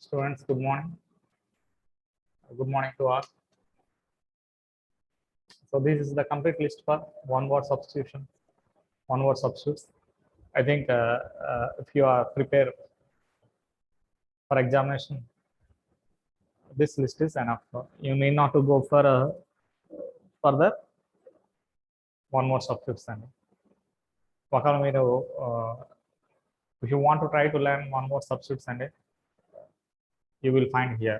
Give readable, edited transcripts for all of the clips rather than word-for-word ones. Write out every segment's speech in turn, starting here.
Students, good morning. Good morning to all. So this is the complete list for one word substitution, one word substitutes. I think if you are prepared for examination, this list is enough. You need not to go for further one word substitutes. And if you want to try to learn one word substitutes, and you will find here.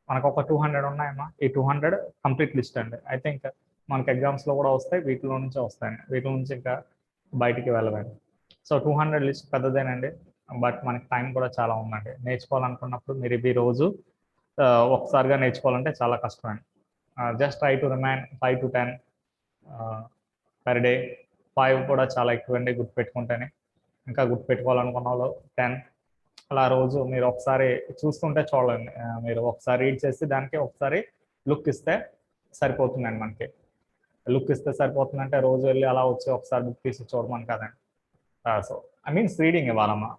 మనకు ఒక 200 ఉన్నాయమ్మా. ఈ 200 complete list అండి. I think మనకి ఎగ్జామ్స్లో కూడా వస్తాయి, వీటిలో నుంచి వస్తాయండి, వీటి నుంచి ఇంకా బయటికి వెళ్ళవండి. సో 200 లిస్ట్ పెద్దదేనండి, బట్ మనకి టైం కూడా చాలా ఉందండి. నేర్చుకోవాలనుకున్నప్పుడు మీరు ఇవి రోజు ఒకసారిగా నేర్చుకోవాలంటే చాలా కష్టం అండి. Just try to remain 5 to 10 per day. 5 కూడా చాలా ఎక్కువ అండి గుర్తుపెట్టుకుంటేనే. ఇంకా గుర్తుపెట్టుకోవాలనుకున్న వాళ్ళు 10 అలా రోజు మీరు ఒకసారి చూస్తుంటే చూడండి. మీరు ఒకసారి రీడ్ చేసి దానికి ఒకసారి లుక్ ఇస్తే సరిపోతుందండి. మనకి లుక్ ఇస్తే సరిపోతుందంటే రోజు వెళ్ళి అలా వచ్చి ఒకసారి బుక్ తీసి చూడమని కదండి. సో ఐ మీన్స్ రీడింగ్ ఇవ్వాలమ్మా.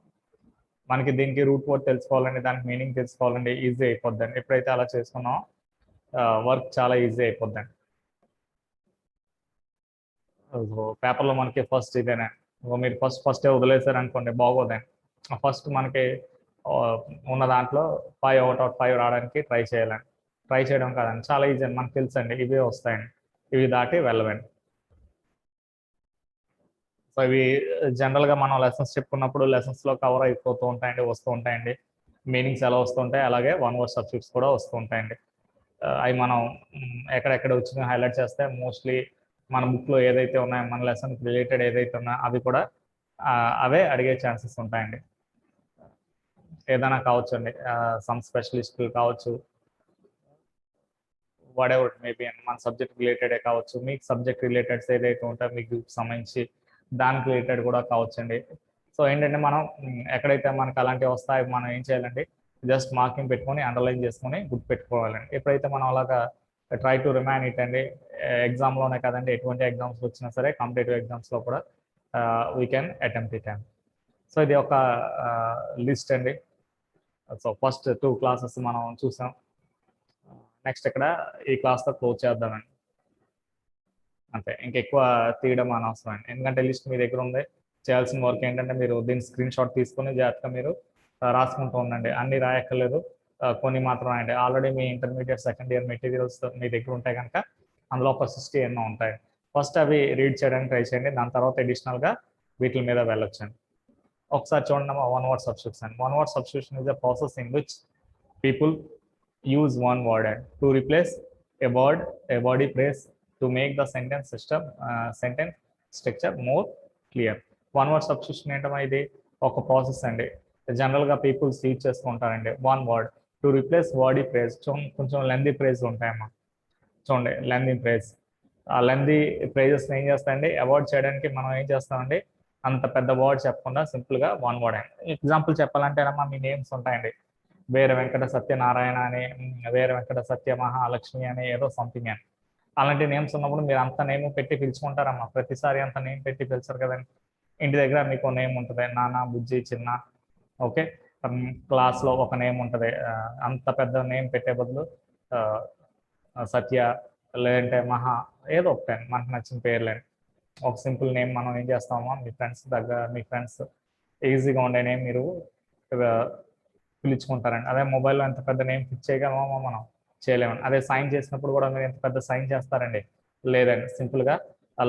మనకి దీనికి రూట్ వర్డ్ తెలుసుకోవాలండి, దానికి మీనింగ్ తెలుసుకోవాలండి, ఈజీ అయిపోద్దండి. ఎప్పుడైతే అలా చేసుకున్నామో వర్క్ చాలా ఈజీ అయిపోద్దండి. పేపర్లో మనకి ఫస్ట్ ఇదేనే, మీరు ఫస్ట్ వదిలేసారు అనుకోండి, బాగోదండి. ఫస్ట్ మనకి ఉన్న దాంట్లో 5 out of 5 రావడానికి ట్రై చేయాలండి. ట్రై చేయడం కాదండి, చాలా ఈజీ అండి, మనకు తెలుసండి. ఇవే వస్తాయండి, ఇవి దాటి వెళ్ళవండి. సో ఇవి జనరల్గా మనం లెసన్స్ చెప్పుకున్నప్పుడు లెసన్స్లో కవర్ అయిపోతూ ఉంటాయండి, వస్తూ ఉంటాయండి. మీనింగ్స్ ఎలా వస్తుంటాయి, అలాగే వన్ వర్డ్ సబ్జెక్ట్స్ కూడా వస్తూ ఉంటాయండి. అవి మనం ఎక్కడెక్కడ వచ్చినా హైలైట్ చేస్తే మోస్ట్లీ మన బుక్లో ఏదైతే ఉన్నాయో, మన లెసన్కి రిలేటెడ్ ఏదైతే ఉన్నాయో అవి కూడా అవే అడిగే ఛాన్సెస్ ఉంటాయండి. ఏదైనా కావచ్చు అండి, సమ్ స్పెషలిస్టులు కావచ్చు, వాట్ ఎవర్ మేబీ మన సబ్జెక్ట్ రిలేటెడే కావచ్చు, మీకు సబ్జెక్ట్ రిలేటెడ్స్ ఏదైతే ఉంటాయో మీకు సంబంధించి దానికి రిలేటెడ్ కూడా కావచ్చండి. సో ఏంటంటే మనం ఎక్కడైతే మనకు అలాంటివి వస్తాయో మనం ఏం చేయాలండి, జస్ట్ మార్కింగ్ పెట్టుకొని అండర్లైన్ చేసుకొని గుర్తుపెట్టుకోవాలండి. ఎప్పుడైతే మనం అలాగా ట్రై టు రిమైన్ ఇట్ అండి, ఎగ్జామ్లోనే కదండి, ఎటువంటి ఎగ్జామ్స్ వచ్చినా సరే కాంపిటేటివ్ ఎగ్జామ్స్లో కూడా వీ కెన్ అటెంప్ట్ ఇట్ అండి. సో ఇది ఒక లిస్ట్ అండి. సో ఫస్ట్ 2 క్లాసెస్ మనం చూసాం. నెక్స్ట్ ఇక్కడ ఈ క్లాస్తో క్లోజ్ చేద్దామండి. అంతే, ఇంకెక్కువ తీయడం అనవసరం అండి, ఎందుకంటే లిస్ట్ మీ దగ్గర ఉంది. చేయాల్సిన వర్క్ ఏంటంటే మీరు దీన్ని స్క్రీన్ షాట్ తీసుకొని జాగ్రత్తగా మీరు రాసుకుంటూ ఉండండి. అన్ని రాయక్కర్లేదు, కొన్ని మాత్రం రాయండి. ఆల్రెడీ మీ ఇంటర్మీడియట్ సెకండ్ ఇయర్ మెటీరియల్స్ మీ దగ్గర ఉంటాయి కనుక అందులో ఒక 60 ఎన్నో ఉంటాయి. ఫస్ట్ అవి రీడ్ చేయడానికి ట్రై చేయండి, దాని తర్వాత అడిషనల్గా వీటి మీద వెళ్ళొచ్చండి. ఒకసారి చూడండి, one word substitution. One word substitution is a process in which people use one word and to replace a word, a body phrase to make the sentence structure more clear. One word substitution ఏంటమ్మా, ఇది ఒక process అండి. జనరల్గా peoples use చేసుకుంటారండి one word to replace body praise. కొంచెం lengthy praise ఉంటాయమ్మా, చూడండి lengthy praise. ఆ lengthy praises ఏం చేస్తాయండి, అవాయిడ్ చేయడానికి మనం ఏం చేస్తామండి, అంత పెద్ద వర్డ్ చెప్పకుండా సింపుల్గా వన్ వర్డ్ అండి. ఎగ్జాంపుల్ చెప్పాలంటే అమ్మా, మీ నేమ్స్ ఉంటాయండి, వేరే వెంకట సత్యనారాయణ అని, వేరే వెంకట సత్య మహాలక్ష్మి అని, ఏదో సంథింగ్ అని. అలాంటి నేమ్స్ ఉన్నప్పుడు మీరు అంత నేమ్ పెట్టి పిలుచుకుంటారమ్మా, ప్రతిసారి అంత నేమ్ పెట్టి పిలిచారు కదండి. ఇంటి దగ్గర మీకు నేమ్ ఉంటుంది, నాన్న, బుజ్జి, చిన్న, ఓకే. క్లాస్లో ఒక నేమ్ ఉంటుంది, అంత పెద్ద నేమ్ పెట్టే బదులు సత్య లేదంటే మహా, ఏదో ఒకటి మనకు నచ్చిన పేర్లేండి. ఒక సింపుల్ నేమ్ మనం ఏం చేస్తామో మీ ఫ్రెండ్స్ ఈజీగా ఉండే నేమ్ మీరు పిలుచుకుంటారండి. అదే మొబైల్లో ఎంత పెద్ద నేమ్ ఫిక్స్ చేయగలమో మనం చేయలేమండి. అదే సైన్ చేసినప్పుడు కూడా మీరు ఎంత పెద్ద సైన్ చేస్తారండి, లేదండి. సింపుల్గా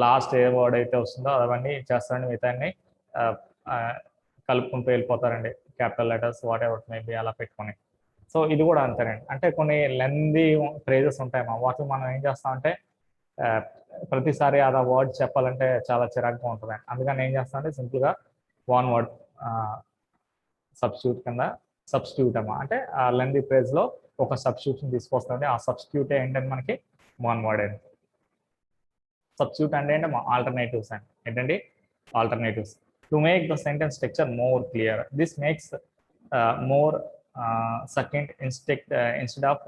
లాస్ట్ ఏ వర్డ్ అయితే వస్తుందో అవన్నీ చేస్తారండి, మిగతాన్ని కలుపుకుంటూ వెళ్ళిపోతారండి. Capital letters whatever maybe అలా పెట్టుకొని. సో ఇది కూడా అంతేనండి. అంటే కొన్ని లెందీ ఫ్రేజెస్ ఉంటాయమ్మా, వాటిని మనం ఏం చేస్తామంటే ప్రతిసారి అలా వర్డ్ చెప్పాలంటే చాలా చిరాకుగా ఉంటుందండి. అందుకని ఏం చేస్తామంటే సింపుల్గా వన్ వర్డ్ సబ్స్టిట్యూట్ అమ్మా, అంటే ఆ లెందీ ఫ్రేజ్లో ఒక సబ్స్టిట్యూషన్ తీసుకొస్తుంది. ఆ సబ్స్టిట్యూట్ ఏంటంటే మనకి వన్ వర్డ్ అండి. సబ్స్టిట్యూట్ అంటే ఆల్టర్నేటివ్స్ అండి. ఏంటండి alternatives to make the sentence structure more clear. This makes more succinct instead of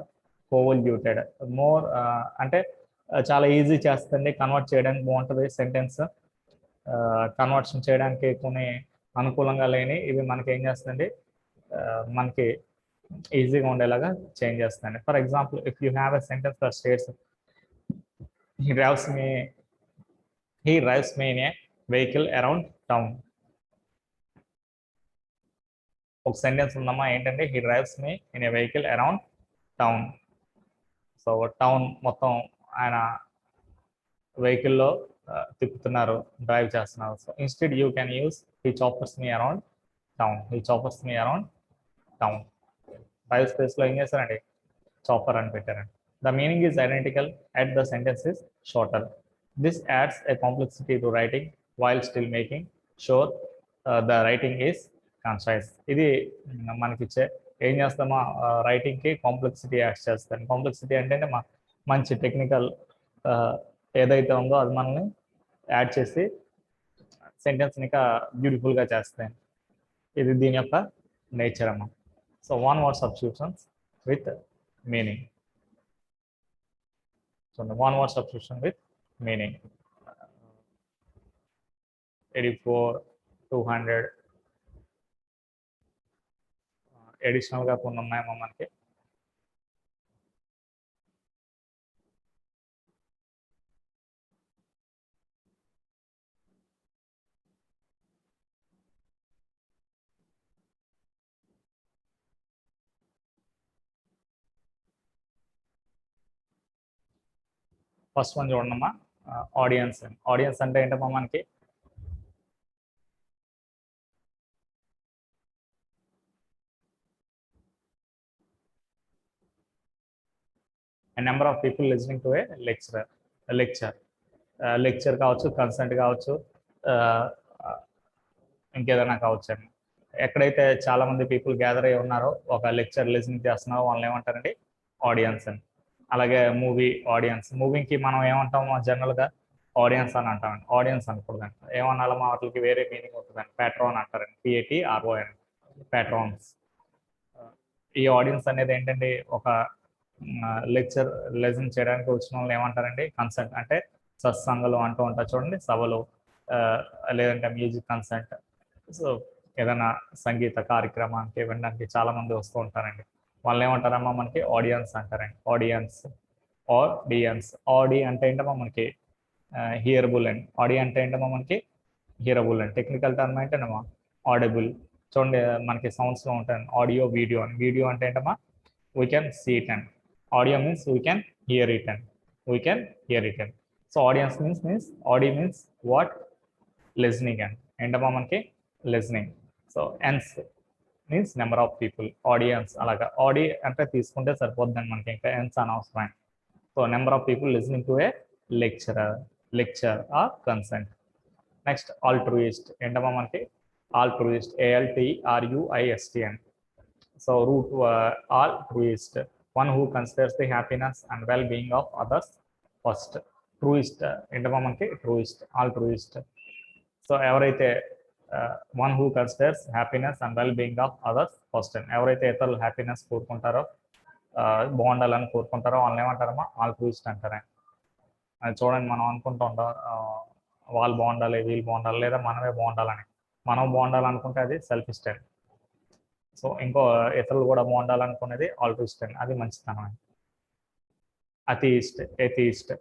convoluted. More అంటే చాలా ఈజీ చేస్తుంది, కన్వర్ట్ చేయడానికి బాగుంటుంది. సెంటెన్స్ కన్వర్షన్ చేయడానికి కొన్ని అనుకూలంగా లేని ఇవి మనకి ఏం చేస్తుంది, మనకి ఈజీగా ఉండేలాగా చేంజ్ చేస్తాను. For example, if you have a sentence that states he drives me he drives me in a vehicle around town. ఒక సెంటెన్స్ ఉందమ్మా ఏంటంటే he drives me in a vehicle around town. So town మొత్తం ఆయన వెహికల్లో తిప్పుతున్నారు, drive చేస్తున్నారు. So instead you can use he choppers me around town. he choppers me around town. Drive స్పేస్లో ఏం చేస్తారండి, చాపర్ అని పెట్టారండి. The meaning is identical at the sentence is shorter. This ads a complexity to writing while still making sure the writing is concise. ఇది మనకిచ్చే ఏం చేస్తామా, రైటింగ్కి complexity add చేస్తాను. Complexity అంటే మంచి టెక్నికల్ ఏదైతే ఉందో అది మనల్ని యాడ్ చేసి సెంటెన్స్ని ఇంకా బ్యూటిఫుల్గా చేస్తాయి. ఇది దీని యొక్క నేచర్ అమ్మా. So one word substitutions with meaning. So the one word substitution with meaning. 84, 200 additional గా కొన్ని ఉన్నాయేమో మనకి. ఫస్ట్ వన్ చూడమ్మా, ఆడియన్స్. ఆడియన్స్ అంటే ఏంటమ్మా మనకి, a number of people listening to a lecture కావచ్చు, కన్సెంట్ కావచ్చు, ఇంకేదైనా కావచ్చు అండి. ఎక్కడైతే చాలా మంది పీపుల్ గ్యాదర్ అయ్యి ఉన్నారో, ఒక లెక్చర్ లిజనింగ్ చేస్తున్నారో వాళ్ళని ఏమంటారండి, ఆడియన్స్ అని. అలాగే మూవీ ఆడియన్స్. మూవీకి మనం ఏమంటాము జనరల్గా, ఆడియన్స్ అని అంటామండి. ఆడియన్స్ అనకూడదండి, ఏమన్నాలమ్మా వాటికి వేరే మీనింగ్ ఉంటుందండి. ప్యాట్రాన్ అంటారండి, PATRON, ప్యాట్రాన్స్. ఈ ఆడియన్స్ అనేది ఏంటండి, ఒక లెక్చర్ లెసన్ చేయడానికి వచ్చిన వాళ్ళని ఏమంటారండి, కన్సెంట్. అంటే సత్సంగలు అంటూ ఉంటారు చూడండి, సభలు, లేదంటే మ్యూజిక్ కన్సెంట్. సో ఏదైనా సంగీత కార్యక్రమానికి వినడానికి చాలా మంది వస్తూ ఉంటారండి. వాళ్ళు ఏమంటారమ్మా మనకి, ఆడియన్స్ అంటారండి. Audience, audience. ఆడి అంటే ఏంటమ్మా మనకి హియరబుల్ అండి. ఆడి అంటే ఏంటమ్మా మనకి హియరబుల్ అండి. టెక్నికల్ టర్మ్ ఏంటమ్మా ఆడిబుల్. చూడండి మనకి సౌండ్స్లో ఉంటాయి ఆడియో, వీడియో అని. వీడియో అంటే ఏంటమ్మా వీ కెన్ సీ ఇట్ అండ్. Audio means we can hear it అండ్. వీ కెన్ హియర్ ఇట్ అండ్. So audience means audi means what, listening అండ్. ఏంటమ్మా మనకి listening. So ence means number of people. Audience అలాగా ఆడి అంటే తీసుకుంటే సరిపోద్దండి మనకి, ఇంకా ఎన్స్ అనవసరం. So number of people listening to a lecture or consent. Next altruist. ఏంటమ్మా మనకి ఆల్ట్రూయిస్ట్, ALTRUIST అని. So root altruist, one who considers the happiness and well being of others first. Truist ఏంటమ్మా మనకి ట్రూయిస్ట్, ఆల్ట్రూయిస్ట్. సో ఎవరైతే one who considers happiness and well being of others first. ఎవరైతే ఇతరులు happiness కోరుకుంటారో, బాగుండాలని కోరుకుంటారో వాళ్ళని ఏమంటారమ్మా, ఆల్ట్రూయిస్ట్ అంటారా. అది చూడండి, మనం అనుకుంటూ ఉంటాం వాళ్ళు బాగుండాలి, వీళ్ళు బాగుండాలి, లేదా మనమే బాగుండాలని. మనం బాగుండాలనుకుంటే అది సెల్ఫ్ స్టైల్. సో ఇంకో ఇతరులు కూడా బాగుండాలనుకునేది ఆల్ట్రూయిస్ట్ అండి, అది మంచితనం. అథీయిస్ట్, ఎథీయిస్ట్.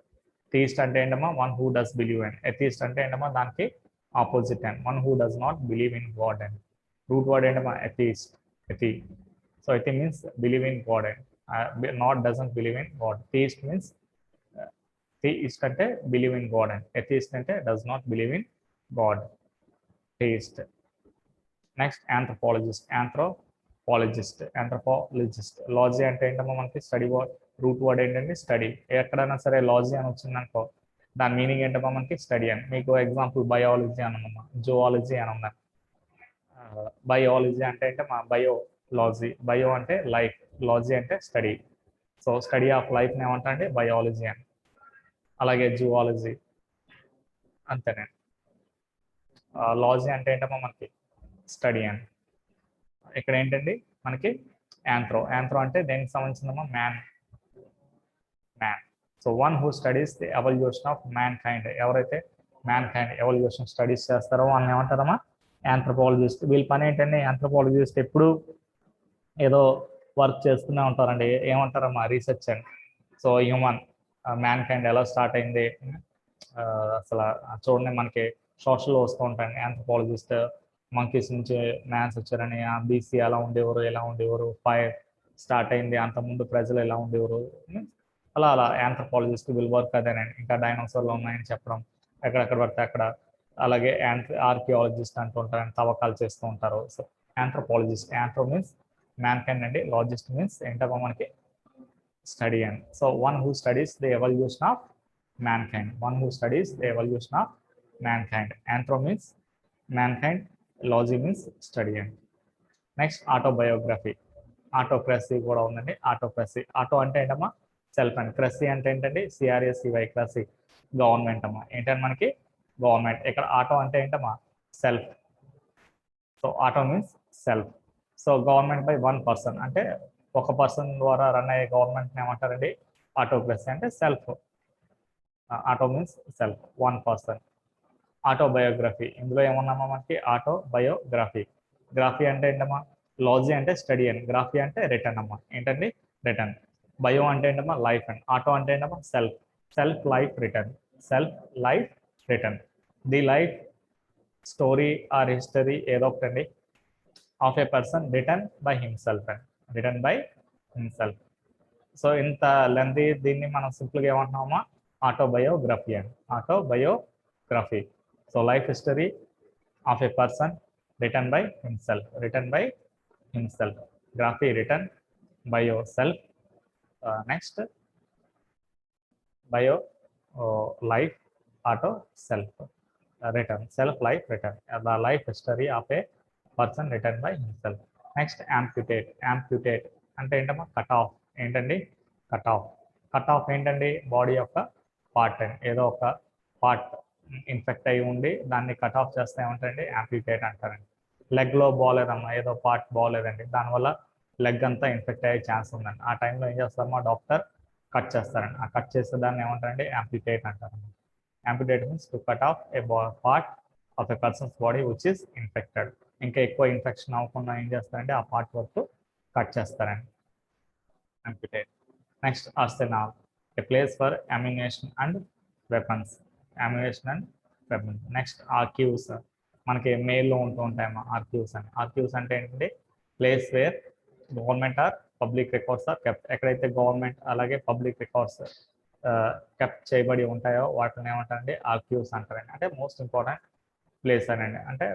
థీయిస్ట్ అంటే ఏంటమ్మా, వన్ హూ డస్ బిలీవ్ అండ్. ఎథీయిస్ట్ అంటే ఏంటమ్మా దానికి ఆపోజిట్ అండ్, one who does not believe in God అండ్. రూట్ వర్డ్ ఏంటమ్మా atheist, athe. So athe means believe in God అండ్, not doesn't believe in God. Theist means, theist అంటే believe in God అండ్, ఎథీయిస్ట్ అంటే does not believe in God. Theist. Next anthropologist. Anthropologist. Logy అంటే ఏంటమ్మా మనకి study word. Root word ఏంటంటే study. ఎక్కడైనా సరే లాజీ అని వచ్చిందనుకో దాని మీనింగ్ ఏంటమ్మా మనకి స్టడీ అని. మీకు ఎగ్జాంపుల్ బయాలజీ అని ఉందమ్మా, జువాలజీ అని ఉందని. బయాలజీ అంటే మా బయోలాజీ. బయో అంటే లైఫ్, లాజీ అంటే స్టడీ. సో స్టడీ ఆఫ్ లైఫ్ని ఏమంటా అంటే బయాలజీ అని. అలాగే జువాలజీ అంతేనండి. లాజీ అంటే ఏంటమ్మా మనకి స్టడీ అని. ఇక్కడ ఏంటండి మనకి యాంథ్రో అంటే దేనికి సంబంధించిందమ్మా, man. So one who studies the evolution of mankind. ఎవరైతే మ్యాన్ కైండ్ ఎవల్యూషన్ స్టడీస్ చేస్తారో వాళ్ళని ఏమంటారమ్మా, ఆంథ్రోపాలజిస్ట్. వీళ్ళ పని ఏంటండి, ఆంథ్రోపాలజిస్ట్ ఎప్పుడు ఏదో వర్క్ చేస్తూనే ఉంటారండి. ఏమంటారమ్మా రీసెర్చ్ అండి. సో హ్యూమన్ మ్యాన్ కైండ్ ఎలా స్టార్ట్ అయింది, అసలు చూడండి మనకి సోషల్లో వస్తూ ఉంటాయండి. ఆంథ్రోపాలజిస్ట్ మంకీస్ నుంచి మ్యాన్స్ వచ్చారని, బీసీ ఎలా ఉండేవారు, ఎలా ఉండేవారు, ఫైర్ స్టార్ట్ అయింది, అంతకుముందు ప్రజలు ఎలా ఉండేవారు, అలా అలా ఆంథ్రోపాలజిస్ట్ విల్ వర్క్ అదేనండి. ఇంకా డైనోసార్లు ఉన్నాయని చెప్పడం, ఎక్కడెక్కడ పడితే అక్కడ. అలాగే ఆర్కియాలజిస్ట్ అంటూ ఉంటారని, తవ్వకాలు చేస్తూ ఉంటారు. So anthropologist, anthro means man kind అండి, లాజిస్ట్ మీన్స్ ఏంటమ్మా మనకి స్టడీ అండి. So one who studies the evolution of mankind, one who studies the evolution of mankind. Anthro means mankind, logy means study. Next autobiography, autocracy కూడా ఉందండి. Autocracy, auto అంటే ఏంటమ్మా self and క్రసీ అంటే ఏంటండి సిఆర్ఎస్సివై క్రసీ గవర్నమెంట్ అమ్మా. ఏంటంటే మనకి గవర్నమెంట్. ఇక్కడ ఆటో అంటే ఏంటమ్మా self. So auto means self. So government by one person అంటే ఒక పర్సన్ ద్వారా రన్ అయ్యే గవర్నమెంట్ ఏమంటారండి ఆటోక్రసీ అంటే self. Auto means self, one person. Autobiography, ఇందులో ఏమన్నామా మనకి ఆటోబయోగ్రఫీ. గ్రఫీ అంటే ఏంటమ్మా లాజీ అంటే స్టడీ అని, గ్రఫీ అంటే రిటర్న్ అమ్మా. ఏంటండి రిటర్న్. బయో అంటే ఏంటమ్మా లైఫ్ అండ్, ఆటో అంటే ఏంటమ్మా self. Self life written, self life written. The life story or history ఏదో ఒకటండి of a person written by himself అండ్, రిటర్న్ బై హిమ్సెల్ఫ్. సో ఇంత లెంతీ దీన్ని మనం సింపుల్గా ఏమంటున్నామా ఆటోబయోగ్రఫీ అండ్, autobiography. So life history of a person written by himself, written by himself. Graphy written, bio self. Next bio life, auto self, written self life written. The life history of a person written by himself. Next యాంప్యుటేట్, యాంప్యుటేట్ అంటే ఏంటమ్మా cut off. ఏంటండి cut off. Cut off ఏంటండి body యొక్క part అండి, ఏదో ఒక part infect అయ్యి ఉండి దాన్ని కట్ ఆఫ్ చేస్తే ఏమంటారండి యాంప్యుటేట్ అంటారండి. లెగ్లో బాగోలేదమ్మా, ఏదో పార్ట్ బాగోలేదండి, దానివల్ల లెగ్ అంతా ఇన్ఫెక్ట్ అయ్యే ఛాన్స్ ఉందండి. ఆ టైంలో ఏం చేస్తారమ్మా డాక్టర్ కట్ చేస్తారండి. ఆ కట్ చేసే దాన్ని ఏమంటారండి యాంప్యుటేట్ అంటారండి. Amputate means to cut off a part of a person's body which is infected. ఇంకా ఎక్కువ ఇన్ఫెక్షన్ అవ్వకుండా ఏం చేస్తారంటే ఆ పార్ట్ వరకు కట్ చేస్తారండి, amputate. Next arsenal, a place for ammunition and weapons, ammunition and weapons. Next archives, మనకి మెయిల్లో ఉంటూ ఉంటాయమ్మా ఆర్కీవ్స్ అని. ఆర్కీవ్స్ అంటే ఏంటంటే place where government or public records are kept. ఎక్కడైతే గవర్నమెంట్ అలాగే పబ్లిక్ రికార్డ్స్ కెప్ట్ చేయబడి ఉంటాయో వాటిని ఏమంటారండి ఆర్కీవ్స్ అంటారండి. అంటే మోస్ట్ ఇంపార్టెంట్ ప్లేస్ అనండి. అంటే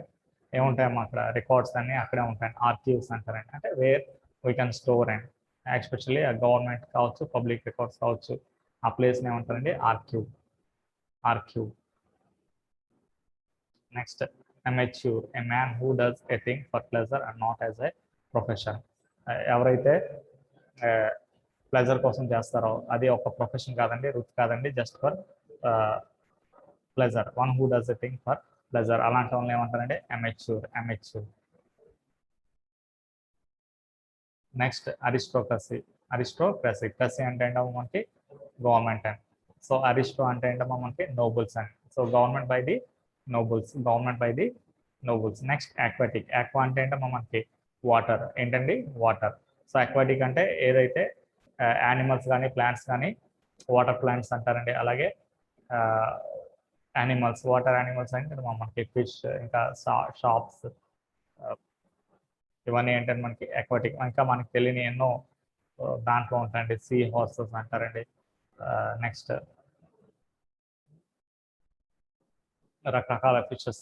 ఏముంటాయమ్మా అక్కడ రికార్డ్స్ అన్నీ అక్కడే ఉంటాయండి, ఆర్కీవ్స్ అంటారండి. అంటే where we can store and especially government కావచ్చు పబ్లిక్ రికార్డ్స్ కావచ్చు ఆ ప్లేస్ని ఏమంటారండి ఆర్క్యూ, ఆర్క్యూ. Next amateur, a man who does a thing for pleasure and not as a profession. ఎవరైతే ప్లెజర్ కోసం చేస్తారో అది ఒక ప్రొఫెషన్ కాదండి, వృత్తి కాదండి, just for pleasure. One who does a thing for pleasure, అలాంటి వాళ్ళని ఏమంటారండి amateur, amateur. Next aristocracy, aristocracy, cracy అంటే ఏంటో మనకి గవర్నమెంట్ అండి. సో అరిస్టో అంటే ఏంటమ్మా మనకి నోబుల్స్ అండి. So government by the nobles, government by the nobles. Next aquatic, aqua అంటే ఏంటమ్మా మనకి వాటర్. ఏంటండి వాటర్. సో ఆక్వాటిక్ అంటే ఏదైతే యానిమల్స్ కానీ ప్లాంట్స్ కానీ వాటర్ ప్లాంట్స్ అంటారండి. అలాగే యానిమల్స్, వాటర్ యానిమల్స్ అంటే మనకి ఫిష్, ఇంకా షాప్స్, ఇవన్నీ ఏంటంటే మనకి అక్వాటిక్. ఇంకా మనకి తెలియని ఎన్నో దాంట్లో ఉంటాయండి, సీ హార్సెస్ అంటారండి. నెక్స్ట్ రకరకాల ఫిషెస్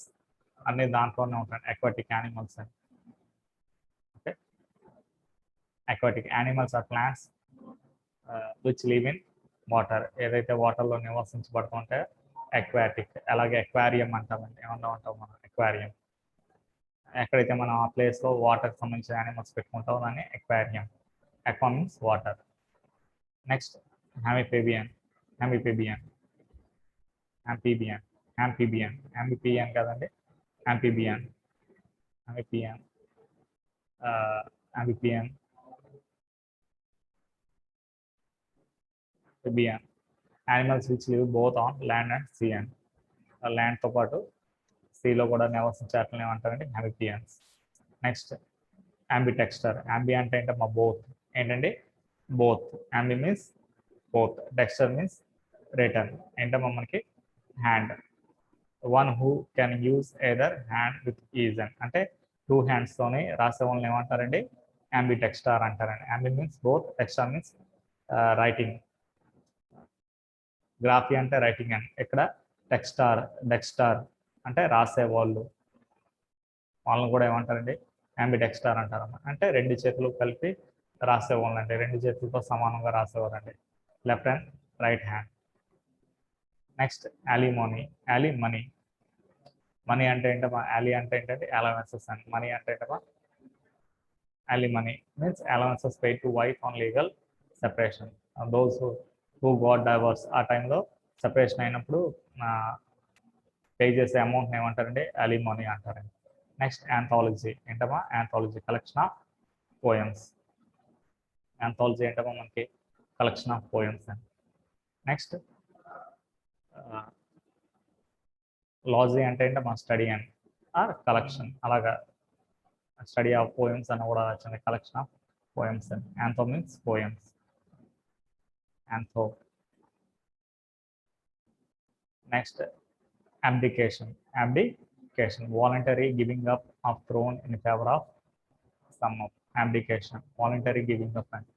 అన్ని దాంట్లోనే ఉంటాయి అక్వాటిక్ యానిమల్స్ అని. Okay, aquatic animals or plants which live in water, ఏదైతే వాటర్లో నివసించబడుతూ ఉంటాయో అక్వాటిక్. అలాగే అక్వారియం అంటామండి, ఏమన్నా ఉంటాం మనం అక్వారియం. ఎక్కడైతే మనం ఆ ప్లేస్లో వాటర్కి సంబంధించిన యానిమల్స్ పెట్టుకుంటామో దాన్ని aquarium. Aqua means water. Next amphibian, amphibian, amphibian, amphibian, amphibian కదండి amphibian, amphibian, amphibian, amphibian. Animals which live both on land and sea అండ్, ల్యాండ్తో పాటు సీలో కూడా నివసించే అట్లనే ఏమంటారండి యాంఫీబియన్స్. నెక్స్ట్ యాంబిటెక్స్టర్, యాంబి అంటే ఏంటమ్మా బోత్, ఏంటండి both. Ambi means both, dexter means written. ఏంటమ్మా మనకి hand. One who can use either hand with ease అంటే 2 hands తోని రాసే వాళ్ళని ఏమంటారండి అంబి డెక్స్టర్ అంటారండి. Ambi means both, dexter means writing. Graphy అంటే రైటింగ్ అండి. ఇక్కడ డెక్స్టర్ అంటే రాసేవాళ్ళు, వాళ్ళని కూడా ఏమంటారండి అంబి డెక్స్టర్ అంటారు. అంటే 2 చేతులు కలిపి రాసేవాళ్ళు అంటే 2 చేతులతో సమానంగా రాసేవారండి. Left hand, right hand. Next alimony. Ali money. Money అంటే ఏంటమ్మా యాలి అంటే ఏంటంటే అలవెన్సెస్ అండ్ మనీ అంటే ఏంటమ్మా alimony means allowances paid to wife on legal separation. Those who got divorce ఆ టైంలో సెపరేషన్ అయినప్పుడు పే చేసే అమౌంట్ ఏమంటారండి అలిమోనీ అంటారండి. Next anthology. ఏంటమ్మా anthology collection of poems. Anthology ఏంటమ్మా మనకి కలెక్షన్ ఆఫ్ పోయమ్స్ అండి. నెక్స్ట్ లాజీ అంటే ఏంటమ్మా స్టడీ అండ్ ఆర్ కలెక్షన్. అలాగా స్టడీ ఆఫ్ పోయమ్స్ అని కూడా వచ్చింది, collection of poems. Antho means poems. Antho. Next abdication. Abdication voluntary giving up of throne in favour of some. Abdication voluntary giving up and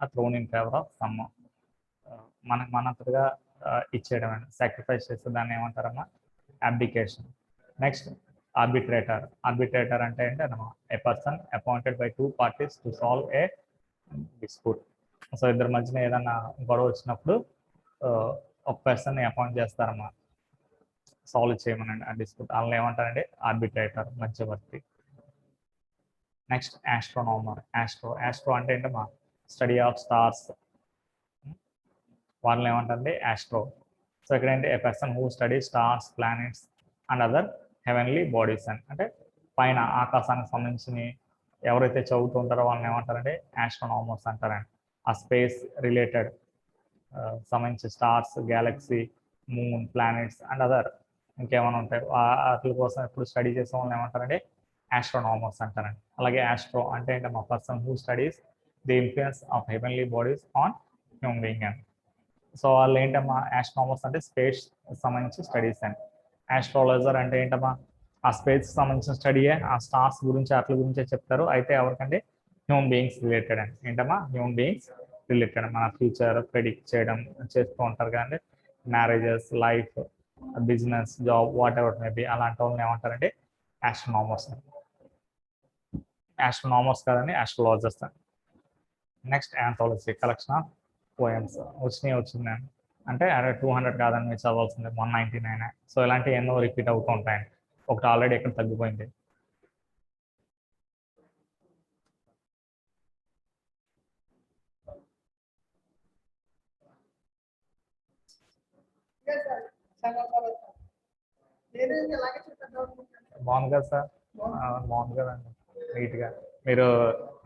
a throne in favour of some. మనంతగా ఇచ్చేయడం అండి, sacrifice చేస్తే దాన్ని ఏమంటారమ్మా అబ్డికేషన్. Next arbitrator. Arbitrator అంటే ఏంటమ్మా a person appointed by 2 parties to solve a dispute. So ఇద్దరి మధ్యన ఏదన్నా గొడవ వచ్చినప్పుడు ఒక పర్సన్ని అపాయింట్ చేస్తారమ్మా సాల్వ్ చేయమనండి ఆ డిస్ప్యూట్. వాళ్ళని ఏమంటారండి ఆర్బిట్రేటర్, మధ్యవర్తి. Next astronomer. ఆస్ట్రో అంటే ఏంటమ్మా స్టడీ ఆఫ్ స్టార్స్, వాళ్ళని ఏమంటారండి ఆస్ట్రో. సో ఇక్కడ ఏంటి a person who study stars, planets and other heavenly bodies అని అంటే పైన ఆకాశానికి సంబంధించి ఎవరైతే చదువుతూ ఉంటారో వాళ్ళని ఏమంటారంటే ఆస్ట్రోనామర్స్ అంటారండి. ఆ స్పేస్ రిలేటెడ్ సంబంధించి stars, Galaxy, moon, planets and other ఇంకేమైనా ఉంటాయి వాటి కోసం ఎప్పుడు స్టడీ చేసే వాళ్ళని ఏమంటారంటే ఆస్ట్రోనామర్స్ అంటారండి. అలాగే ఆస్ట్రో అంటే ఏంటమ్మా person who studies the influence of heavenly bodies on human being and. So వాళ్ళు ఏంటమ్మా ఆస్ట్రోనామర్స్ అంటే స్పేస్ సంబంధించి స్టడీస్ అండి. ఆస్ట్రాలజర్ అంటే ఏంటమ్మా ఆ స్పేస్ సంబంధించిన స్టడీయే, ఆ స్టార్స్ గురించి వాటి గురించే చెప్తారు. అయితే ఎవరికంటే హ్యూమన్ బీయింగ్స్ రిలేటెడ్ అండి. ఏంటమ్మా హ్యూమన్ బీయింగ్స్ రిలేటెడ్. మన ఫ్యూచర్ ప్రెడిక్ట్ చేయడం చేస్తూ ఉంటారు కదండి. Marriages, life, business, job, what ever maybe అలాంటి వాళ్ళని ఏమంటారంటే ఆస్ట్రోనామర్స్. ఆస్ట్రోనామర్స్ కాదండి ఆస్ట్రాలజర్స్ అండి. Next anthology collection of poems. వచ్చింది అంటే అరే 200 కాదని మీరు చదవాల్సింది 199. సో ఇలాంటివి ఎన్నో రిపీట్ అవుతూ ఉంటాయండి. ఒకటి ఆల్రెడీ ఎక్కడ తగ్గిపోయింది. బాగుంది కదా సార్, బాగుంది కదండి నీట్గా. మీరు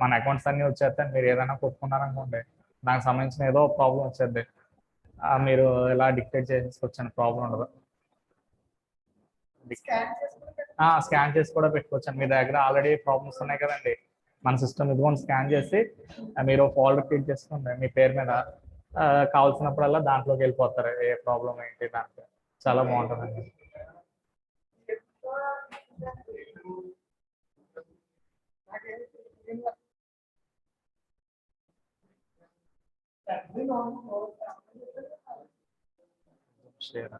మన అకౌంట్స్ అన్నీ వచ్చేస్తే మీరు ఏదైనా కొట్టుకున్నారనుకోండి దానికి సంబంధించిన ఏదో ప్రాబ్లం వచ్చేది, మీరు ఎలా డిక్టేట్ చేసుకొచ్చాను ప్రాబ్లం ఉండదు. స్కాన్ చేసి కూడా పెట్టుకోవచ్చండి. మీ దగ్గర ఆల్రెడీ ప్రాబ్లమ్స్ ఉన్నాయి కదండి, మన సిస్టమ్ ఇదిగోని స్కాన్ చేసి మీరు ఫోల్డర్ క్రియేట్ చేసుకోండి మీ పేరు మీద. కావాల్సినప్పుడల్లా దాంట్లోకి వెళ్ళిపోతారు ఏ ప్రాబ్లం ఏంటి దాంట్లో. చాలా బాగుంటుందండి. షేర్